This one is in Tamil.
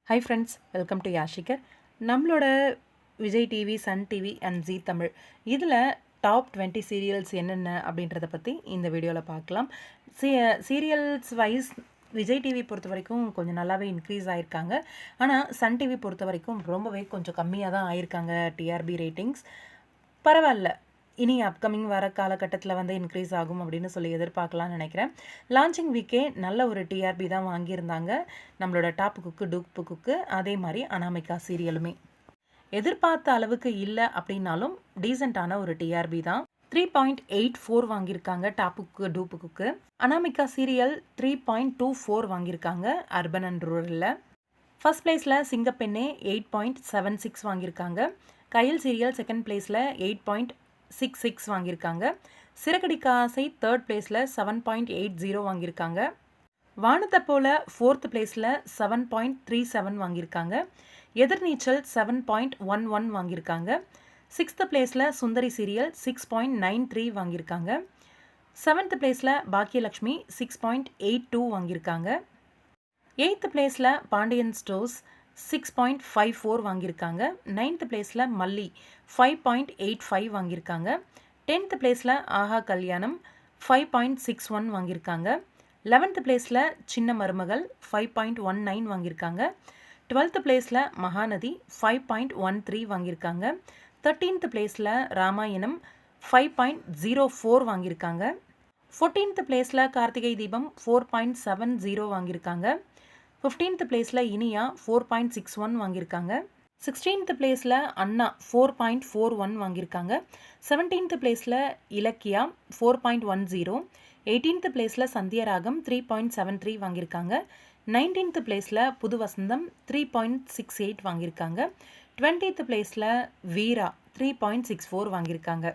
High friends, welcome to Yashikar. நம்மளோட Vijay TV, Sun TV and Zee Tamil இதில் டாப் 20 சீரியல்ஸ் என்னென்ன அப்படின்றத பற்றி இந்த வீடியோவில் பார்க்கலாம். சீரியல்ஸ் வைஸ் விஜய் டிவி பொறுத்த வரைக்கும் கொஞ்சம் நல்லாவே இன்க்ரீஸ் ஆகிருக்காங்க. ஆனால் சன் டிவி பொறுத்த வரைக்கும் ரொம்பவே கொஞ்சம் கம்மியாக தான் ஆயிருக்காங்க டிஆர்பி ரேட்டிங்ஸ். பரவாயில்ல, இனி அப்கமிங் வர காலகட்டத்தில் வந்து இன்க்ரீஸ் ஆகும் அப்படின்னு சொல்லி எதிர்பார்க்கலாம்னு நினைக்கிறேன். லான்ச்சிங் வீக்கே நல்ல ஒரு டிஆர்பி தான் வாங்கியிருந்தாங்க நம்மளோட டாப் குக்கு டூப்பு குக்கு. அதே மாதிரி அனாமிகா சீரியலுமே எதிர்பார்த்த அளவுக்கு இல்லை அப்படின்னாலும் டீசெண்டான ஒரு டிஆர்பி தான். 3.84 வாங்கியிருக்காங்க டாப் குக்கு டூப்பு குக்கு. அனாமிகா சீரியல் 3.24 வாங்கியிருக்காங்க அர்பன் அண்ட் ரூரலில். ஃபர்ஸ்ட் பிளேஸில் சிங்கப்பெண்ணே 8.76 வாங்கியிருக்காங்க. கயல் சீரியல் செகண்ட் பிளேஸில் 8.66 வாங்கியிருக்காங்க. சிறகடிக்க ஆசை தேர்ட் பிளேஸில் 7.80 வாங்கியிருக்காங்க. வானத்தை போல ஃபோர்த் பிளேஸில் 7.37 வாங்கியிருக்காங்க. எதிர்நீச்சல் 7.11 வாங்கியிருக்காங்க. சிக்ஸ்த் பிளேஸில் சுந்தரி சீரியல் 6.93 வாங்கியிருக்காங்க. செவன்த் பிளேஸில் பாக்கியலக்ஷ்மி 6.82 வாங்கியிருக்காங்க. எயித்து பிளேஸில் பாண்டியன் ஸ்டோர்ஸ் 6.54 வாங்கியிருக்காங்க. நைன்த் பிளேஸில் மல்லி 5.85 வாங்கியிருக்காங்க. 10th பிளேஸில் ஆஹா கல்யாணம் 5.61 வாங்கியிருக்காங்க. 11th பிளேஸில் சின்ன மருமகள் 5.19 வாங்கியிருக்காங்க. 12th பிளேஸில் மகாநதி 5.13 வாங்கியிருக்காங்க. 13th பிளேஸில் ராமாயணம் 5.04 வாங்கியிருக்காங்க. 14th பிளேஸில் கார்த்திகை தீபம் 4.70 வாங்கியிருக்காங்க. 15th பிளேஸில் இனியா 4.61 வாங்கியிருக்காங்க. 16th பிளேஸில் அண்ணா 4.41 வாங்கியிருக்காங்க. 17th பிளேஸில் இலக்கியா 4.10. 18th பிளேஸில் சந்தியராகம் 3.73 வாங்கியிருக்காங்க. 19th பிளேஸில் புது வசந்தம் 3.68 வாங்கியிருக்காங்க. 20th பிளேஸில் வீரா 3.64 வாங்கியிருக்காங்க.